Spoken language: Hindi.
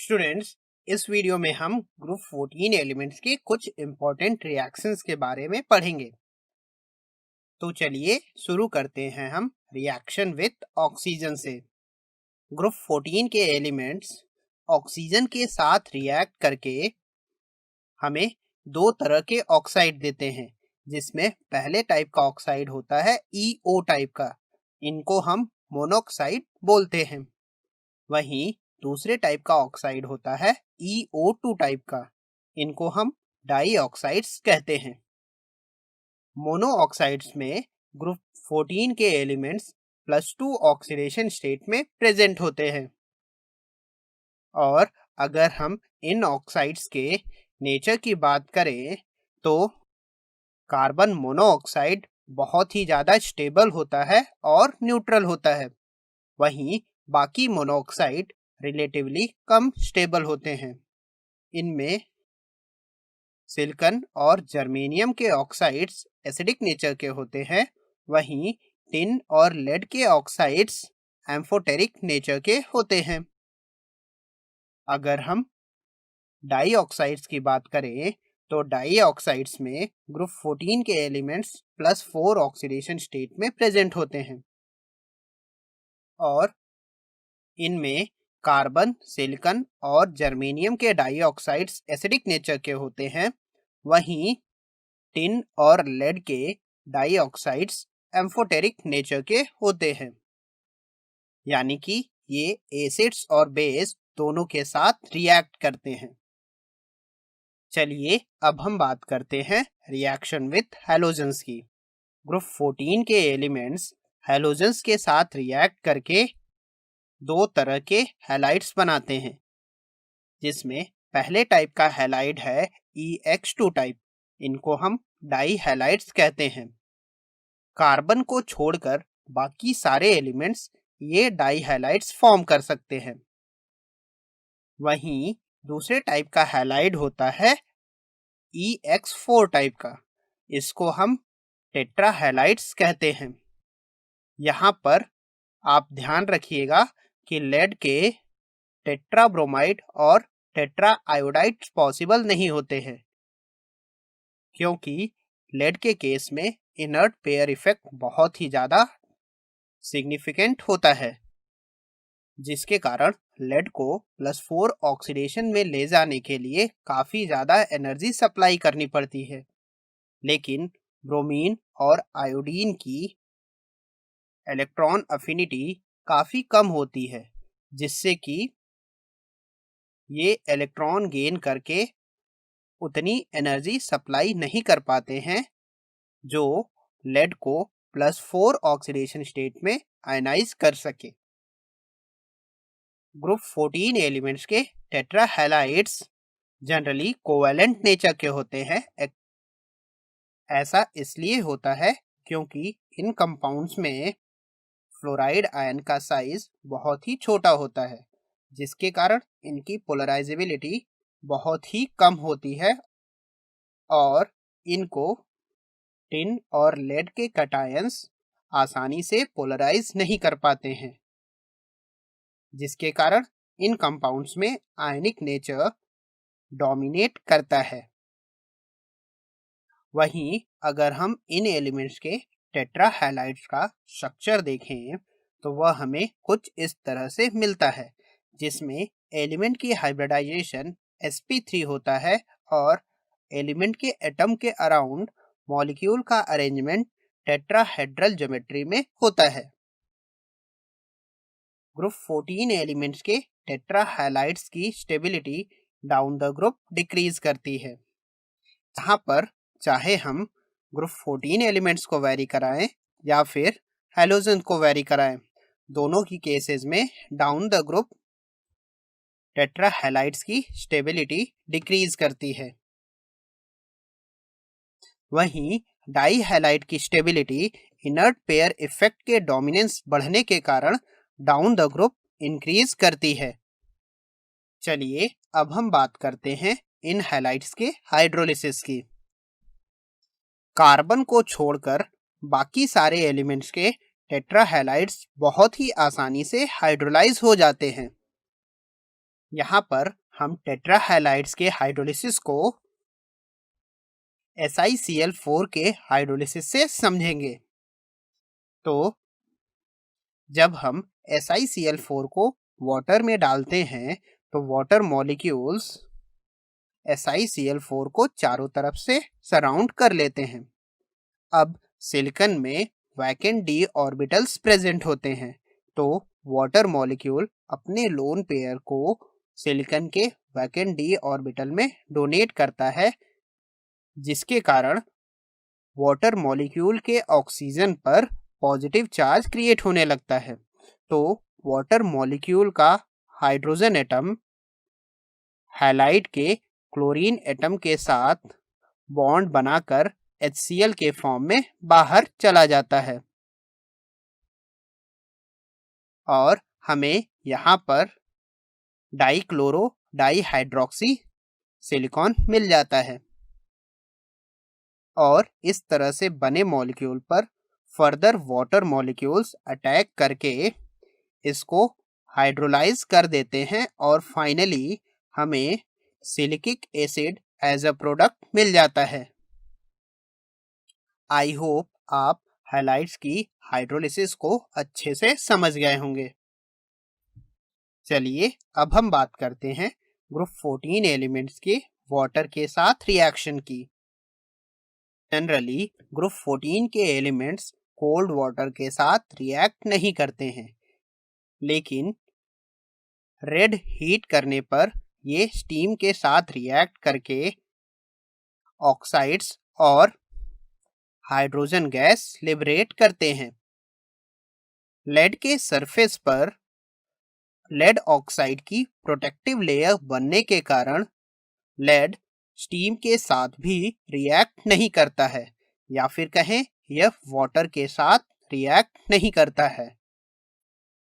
स्टूडेंट्स, इस वीडियो में हम ग्रुप 14 एलिमेंट्स के कुछ इंपॉर्टेंट रिएक्शंस के बारे में पढ़ेंगे। तो चलिए शुरू करते हैं हम रिएक्शन विथ ऑक्सीजन से। ग्रुप 14 के एलिमेंट्स ऑक्सीजन के साथ रिएक्ट करके हमें दो तरह के ऑक्साइड देते हैं, जिसमें पहले टाइप का ऑक्साइड होता है EO टाइप का। इनको हम मोनोऑक्साइड बोलते हैं। वहीं दूसरे टाइप का ऑक्साइड होता है EO2 टाइप का। इनको हम डाई ऑक्साइड्स कहते हैं। मोनो ऑक्साइड्स में ग्रुप 14 के एलिमेंट्स +2 ऑक्सीडेशन स्टेट में प्रेजेंट होते हैं। और अगर हम इन ऑक्साइड्स के नेचर की बात करें तो कार्बन मोनोऑक्साइड बहुत ही ज़्यादा स्टेबल होता है और न्यूट्रल होता है। वहीं बाकी मोनोऑक्साइड रिलेटिवली कम स्टेबल होते हैं। इनमें सिलिकॉन और जर्मेनियम के ऑक्साइड्स एसिडिक नेचर के होते हैं। वहीं टिन और लेड के ऑक्साइड्स एम्फोटेरिक नेचर के होते हैं। अगर हम डाई ऑक्साइड्स की बात करें तो डाई ऑक्साइड्स में ग्रुप 14 के एलिमेंट्स +4 ऑक्सीडेशन स्टेट में प्रेजेंट होते हैं। और इनमें कार्बन, सिलिकॉन और जर्मेनियम के डाइऑक्साइड्स एसिडिक नेचर के होते हैं। वहीं टिन और लेड के डाइऑक्साइड्स एम्फोटेरिक नेचर के होते हैं, यानी कि ये एसिड्स और बेस दोनों के साथ रिएक्ट करते हैं। चलिए अब हम बात करते हैं रिएक्शन विथ हैलोजन्स की। ग्रुप 14 के एलिमेंट्स हैलोजन्स के साथ रिएक्ट करके दो तरह के हैलाइड्स बनाते हैं, जिसमें पहले टाइप का हैलाइड है EX2 टाइप। इनको हम डाई हैलाइड्स कहते हैं। कार्बन को छोड़कर बाकी सारे एलिमेंट्स ये डाई हैलाइड्स फॉर्म कर सकते हैं। वहीं दूसरे टाइप का हैलाइड होता है EX4 टाइप का। इसको हम टेट्रा हैलाइड्स कहते हैं। यहाँ पर आप ध्यान रखिएगा कि लेड के टेट्रा ब्रोमाइड और टेट्रा आयोडाइड पॉसिबल नहीं होते हैं, क्योंकि लेड के केस में इनर्ट पेयर इफेक्ट बहुत ही ज़्यादा सिग्निफिकेंट होता है, जिसके कारण लेड को +4 ऑक्सीडेशन में ले जाने के लिए काफ़ी ज़्यादा एनर्जी सप्लाई करनी पड़ती है। लेकिन ब्रोमीन और आयोडीन की इलेक्ट्रॉन अफिनिटी काफ़ी कम होती है, जिससे कि ये इलेक्ट्रॉन गेन करके उतनी एनर्जी सप्लाई नहीं कर पाते हैं जो लेड को +4 ऑक्सीडेशन स्टेट में आयनाइज कर सके। ग्रुप 14 एलिमेंट्स के tetra halides generally covalent nature के होते हैं। ऐसा इसलिए होता है क्योंकि इन कंपाउंड्स में फ्लोराइड आयन का साइज बहुत ही छोटा होता है, जिसके कारण इनकी पोलराइजेबिलिटी बहुत ही कम होती है और इनको टिन और लेड के कैटायंस आसानी से पोलराइज नहीं कर पाते हैं, जिसके कारण इन कंपाउंड्स में आयनिक नेचर डोमिनेट करता है। वहीं अगर हम इन एलिमेंट्स के टेट्रा हैलाइड्स का स्ट्रक्चर देखें तो वह हमें कुछ इस तरह से मिलता है, जिसमें एलिमेंट की हाइब्रिडाइजेशन sp3 होता है और एलिमेंट के एटम के अराउंड मॉलिक्यूल का अरेंजमेंट टेट्राहेड्रल ज्योमेट्री में होता है। ग्रुप 14 एलिमेंट्स के टेट्रा हैलाइड्स की stability down the group decrease करती है। यहाँ पर चाहे हम ग्रुप 14 एलिमेंट्स को वेरी कराएं या फिर हैलोजन को वेरी कराएं, दोनों की केसेस में down the group tetra halides की स्टेबिलिटी डिक्रीज करती है। वहीं डाई हैलाइड की स्टेबिलिटी इनर्ट पेयर इफेक्ट के डोमिनेंस बढ़ने के कारण डाउन द ग्रुप इंक्रीज करती है। चलिए अब हम बात करते हैं इन हैलाइड्स के हाइड्रोलिसिस की। कार्बन को छोड़कर बाकी सारे एलिमेंट्स के टेट्रा हैलाइड्स बहुत ही आसानी से हाइड्रोलाइज हो जाते हैं। यहाँ पर हम टेट्राहैलाइड्स के हाइड्रोलिसिस को SiCl4 के हाइड्रोलिसिस से समझेंगे। तो जब हम SiCl4 को वाटर में डालते हैं तो वाटर मॉलिक्यूल्स SiCl4 को चारों तरफ से सराउंड कर लेते हैं। अब सिलिकॉन में वैकेंट d ऑर्बिटल्स प्रेजेंट होते हैं, तो वाटर मॉलिक्यूल अपने लोन पेयर को सिलिकॉन के वैकेंट d ऑर्बिटल में डोनेट करता है, जिसके कारण वाटर मॉलिक्यूल के ऑक्सीजन पर पॉजिटिव चार्ज क्रिएट होने लगता है। तो वाटर मॉलिक्यूल का हाइड्रोजन एटम हैलाइड के क्लोरीन एटम के साथ बॉन्ड बनाकर HCl के फॉर्म में बाहर चला जाता है और हमें यहाँ पर डाइक्लोरो डाइहाइड्रोक्सी सिलिकॉन मिल जाता है। और इस तरह से बने मॉलिक्यूल पर फर्दर वाटर मॉलिक्यूल्स अटैक करके इसको हाइड्रोलाइज कर देते हैं और फाइनली हमें silicic acid as a product मिल जाता है। आई होप आप हैलाइड्स की हाइड्रोलिसिस को अच्छे से समझ गए होंगे। चलिए अब हम बात करते हैं ग्रुप 14 एलिमेंट्स के वाटर के साथ रिएक्शन की। जनरली ग्रुप 14 के एलिमेंट्स कोल्ड वाटर के साथ रिएक्ट नहीं करते हैं, लेकिन रेड हीट करने पर ये स्टीम के साथ रिएक्ट करके ऑक्साइड्स और हाइड्रोजन गैस लिबरेट करते हैं। लेड के सरफेस पर लेड ऑक्साइड की प्रोटेक्टिव लेयर बनने के कारण लेड स्टीम के साथ भी रिएक्ट नहीं करता है, या फिर कहें यह वाटर के साथ रिएक्ट नहीं करता है।